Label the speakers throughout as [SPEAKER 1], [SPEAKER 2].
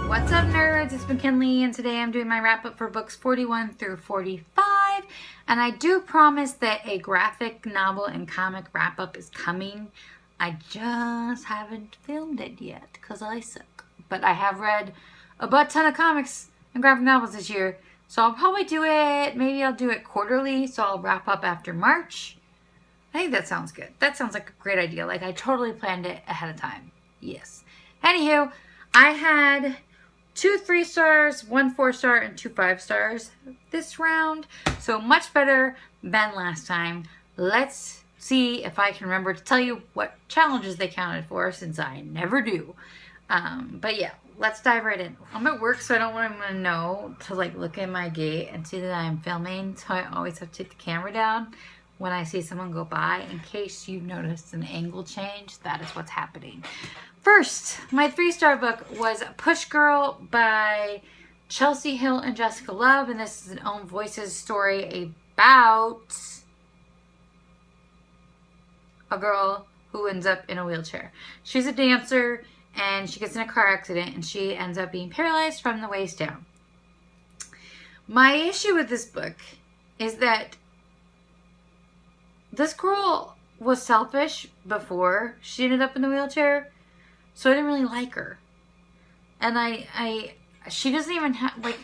[SPEAKER 1] What's up, nerds? It's McKinley, and today I'm doing my wrap up for books 41 through 45. And I do promise that a graphic novel and comic wrap up is coming. I just haven't filmed it yet because I suck. But I have read a butt ton of comics and graphic novels this year, so I'll probably do it. Maybe I'll do it quarterly, so I'll wrap up after March. I think that sounds good. That sounds like a great idea. Like I totally planned it ahead of time. Yes. Anywho, I had 2 3-stars, 1 4-star, and 2 5-stars this round. So much better than last time. Let's see if I can remember to tell you what challenges they counted for, since I never do. But yeah, let's dive right in. I'm at work, so I don't want to know to like look at my gate and see that I'm filming. So I always have to take the camera down when I see someone go by. In case you've noticed an angle change, that is what's happening. First, my 3-star book was Push Girl by Chelsea Hill and Jessica Love, and this is an Own Voices story about a girl who ends up in a wheelchair. She's a dancer, and she gets in a car accident, and she ends up being paralyzed from the waist down. My issue with this book is that this girl was selfish before she ended up in the wheelchair. So I didn't really like her. And she doesn't even have, like,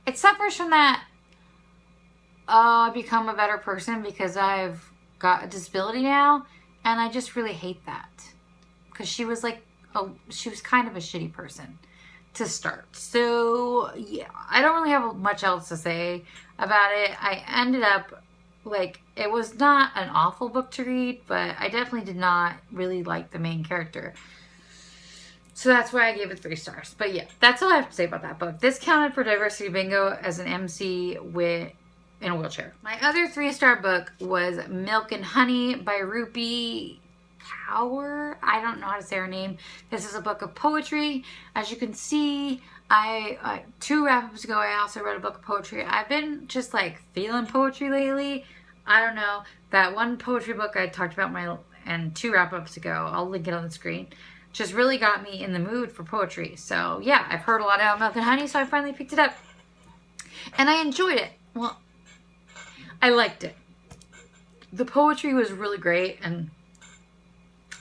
[SPEAKER 1] it suffers from that, I become a better person because I've got a disability now. And I just really hate that. Because she was like, she was kind of a shitty person to start. So, yeah, I don't really have much else to say about it. I ended up, like, it was not an awful book to read, but I definitely did not really like the main character. So that's why I gave it 3 stars. But yeah, that's all I have to say about that book. This counted for Diversity Bingo as an MC in a wheelchair. My other 3-star book was Milk and Honey by Rupi Kaur. I don't know how to say her name. This is a book of poetry. As you can see, 2 wrap-ups ago, I also read a book of poetry. I've been just like feeling poetry lately. I don't know. That one poetry book I talked about and 2 wrap-ups ago, I'll link it on the screen, just really got me in the mood for poetry. So yeah, I've heard a lot about Milk and Honey, so I finally picked it up. And I enjoyed it. Well, I liked it. The poetry was really great and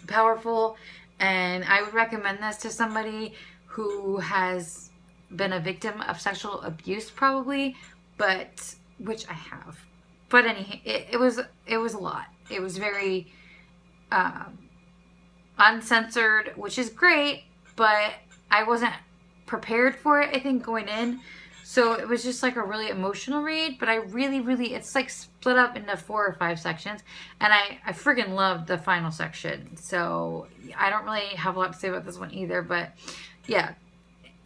[SPEAKER 1] powerful, and I would recommend this to somebody who has been a victim of sexual abuse probably, but which I have. But anyhow, it was a lot. It was very uncensored, which is great, but I wasn't prepared for it, I think, going in. So it was just like a really emotional read, but I really, it's like split up into 4 or 5 sections, and I friggin' loved the final section. So I don't really have a lot to say about this one either, but yeah,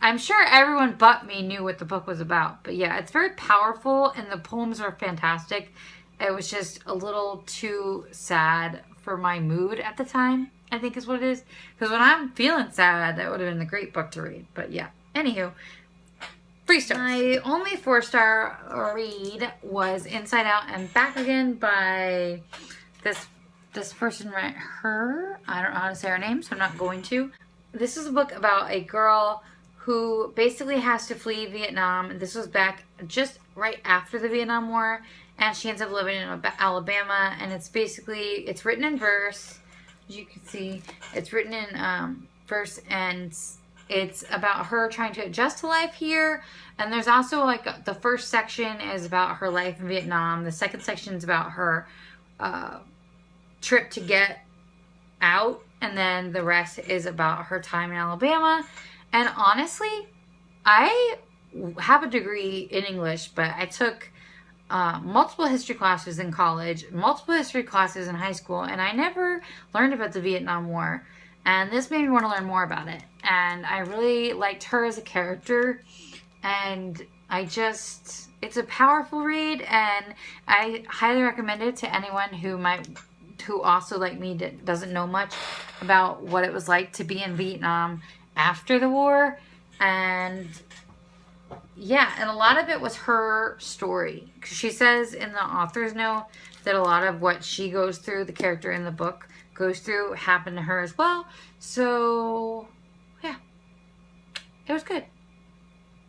[SPEAKER 1] I'm sure everyone but me knew what the book was about. But yeah, it's very powerful, and the poems are fantastic. It was just a little too sad for my mood at the time, I think is what it is. Because when I'm feeling sad, that would have been a great book to read. But yeah, anywho, 3 stars. My only 4-star read was Inside Out and Back Again by this person right her. I don't know how to say her name, so I'm not going to. This is a book about a girl who basically has to flee Vietnam. This was back just right after the Vietnam War, and she ends up living in Alabama, and it's written in verse. As you can see, it's written in verse, and it's about her trying to adjust to life here. And there's also, like, the first section is about her life in Vietnam. The second section is about her trip to get out, and then the rest is about her time in Alabama. And honestly, I have a degree in English, but I took multiple history classes in college, multiple history classes in high school, and I never learned about the Vietnam War. And this made me want to learn more about it. And I really liked her as a character. And it's a powerful read, and I highly recommend it to anyone who also, like me, doesn't know much about what it was like to be in Vietnam after the war. And yeah, and a lot of it was her story. She says in the author's note that a lot of what she goes through, the character in the book goes through, happened to her as well. So yeah, It was good.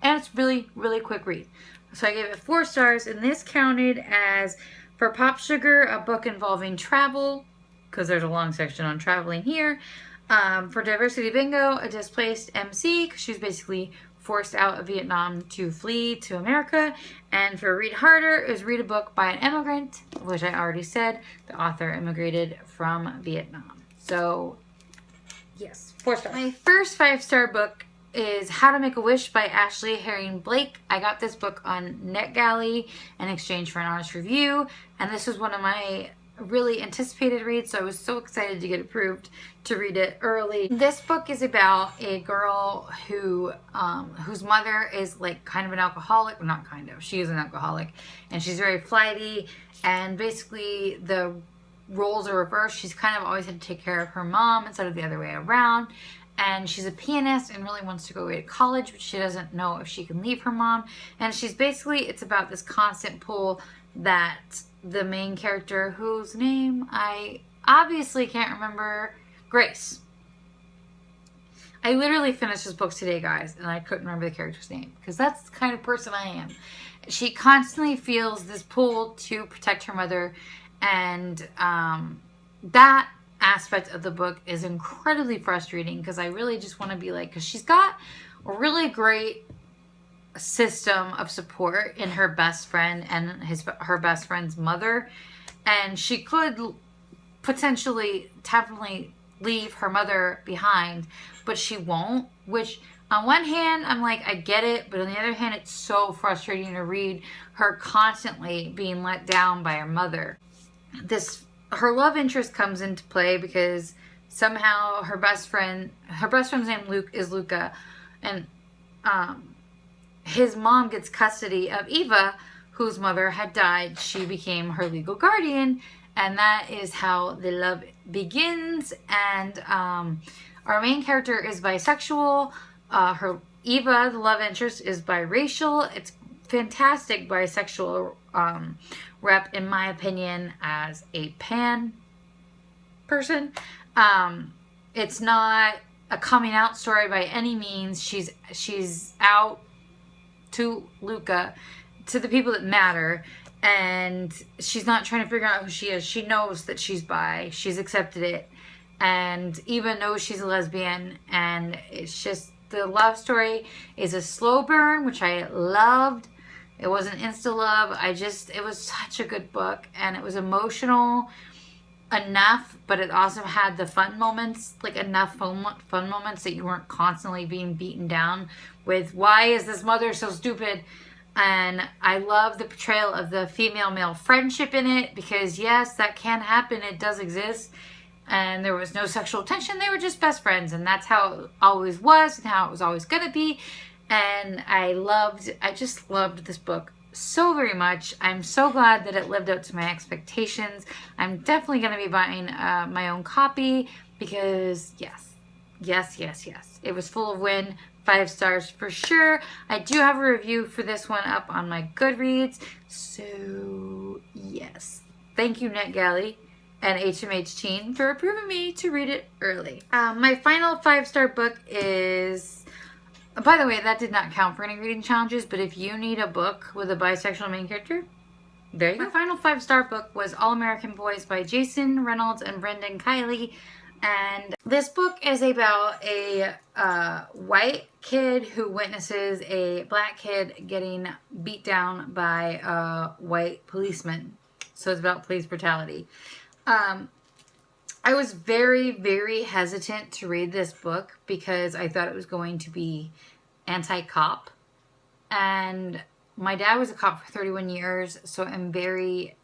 [SPEAKER 1] And it's really, really quick read. So I gave it 4 stars, and this counted as, for Pop Sugar, a book involving travel, because there's a long section on traveling here. For Diversity Bingo, a displaced MC, because she was basically forced out of Vietnam to flee to America. And for Read Harder, it was read a book by an immigrant, which I already said. The author immigrated from Vietnam. So, yes, 4 stars. My first 5-star book is How to Make a Wish by Ashley Herring Blake. I got this book on NetGalley in exchange for an honest review, and this was one of my really anticipated reads, so I was so excited to get approved to read it early. This book is about a girl who whose mother is like kind of an alcoholic. Well, not kind of, she is an alcoholic, and she's very flighty, and basically the roles are reversed. She's kind of always had to take care of her mom instead of the other way around. And she's a pianist and really wants to go away to college, but she doesn't know if she can leave her mom. And she's basically, it's about this constant pull that the main character, whose name I obviously can't remember, Grace. I literally finished this book today, guys, and I couldn't remember the character's name, because that's the kind of person I am. She constantly feels this pull to protect her mother, and that aspect of the book is incredibly frustrating, because I really just want to be like, because she's got a really great system of support in her best friend and her best friend's mother, and she could potentially definitely leave her mother behind, but she won't, which on one hand I'm like, I get it, but on the other hand it's so frustrating to read her constantly being let down by her mother. Her love interest comes into play because somehow her best friend's name is Luca, and his mom gets custody of Eva, whose mother had died. She became her legal guardian, and that is how the love begins. And our main character is bisexual. Eva, the love interest, is biracial. It's fantastic bisexual rep, in my opinion, as a pan person. It's not a coming out story by any means. She's out to Luca, to the people that matter, and she's not trying to figure out who she is. She knows that she's bi. She's accepted it, and Eva knows she's a lesbian, and it's just, the love story is a slow burn, which I loved. It wasn't insta love. It was such a good book, and it was emotional enough, but it also had the fun moments, like enough fun moments that you weren't constantly being beaten down with, why is this mother so stupid? And I love the portrayal of the female-male friendship in it, because yes, that can happen. It does exist. And there was no sexual tension. They were just best friends, and that's how it always was and how it was always going to be. And I just loved this book so very much. I'm so glad that it lived up to my expectations. I'm definitely going to be buying my own copy, because yes. It was full of win. 5 stars for sure. I do have a review for this one up on my Goodreads. So yes. Thank you, NetGalley and HMH Teen, for approving me to read it early. My final 5-star book is... By the way, that did not count for any reading challenges, but if you need a book with a bisexual main character, there you go. My final 5-star book was All American Boys by Jason Reynolds and Brendan Kiley. And this book is about a white kid who witnesses a black kid getting beat down by a white policeman. So it's about police brutality. I was very, very hesitant to read this book because I thought it was going to be anti-cop. And my dad was a cop for 31 years, so I'm very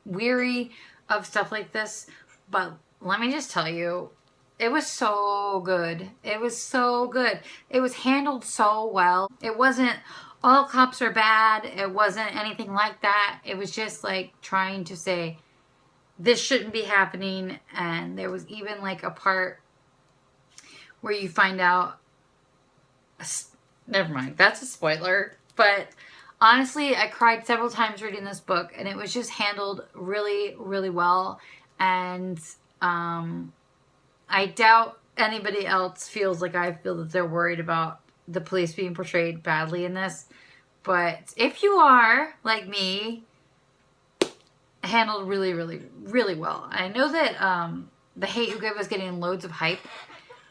[SPEAKER 1] weary of stuff like this. But let me just tell you, it was so good. It was so good. It was handled so well. It wasn't all cops are bad. It wasn't anything like that. It was just like trying to say, this shouldn't be happening. And there was even like a part where you find out, never mind, that's a spoiler. But honestly, I cried several times reading this book, and it was just handled really, really well. And I doubt anybody else feels like I feel that they're worried about the police being portrayed badly in this. But if you are, like me, handled really, really, really well. I know that The Hate U Give was getting loads of hype.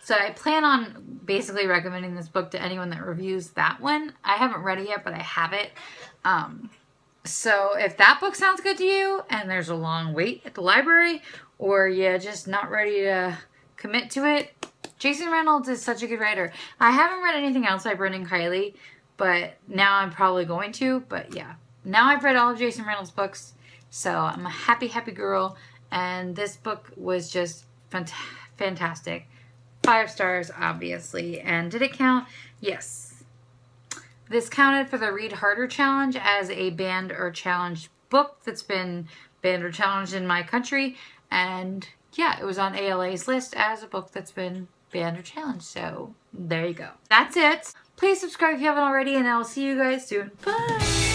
[SPEAKER 1] So I plan on basically recommending this book to anyone that reviews that one. I haven't read it yet, but I have it. So if that book sounds good to you and there's a long wait at the library, or you're just not ready to commit to it, Jason Reynolds is such a good writer. I haven't read anything else by Brendan Kiely, but now I'm probably going to. But yeah, now I've read all of Jason Reynolds' books, so I'm a happy, happy girl. And this book was just fantastic. 5 stars, obviously. And did it count? Yes. This counted for the Read Harder Challenge as a banned or challenged book that's been banned or challenged in my country. And yeah, it was on ALA's list as a book that's been banned or challenged. So there you go. That's it. Please subscribe if you haven't already, and I'll see you guys soon. Bye!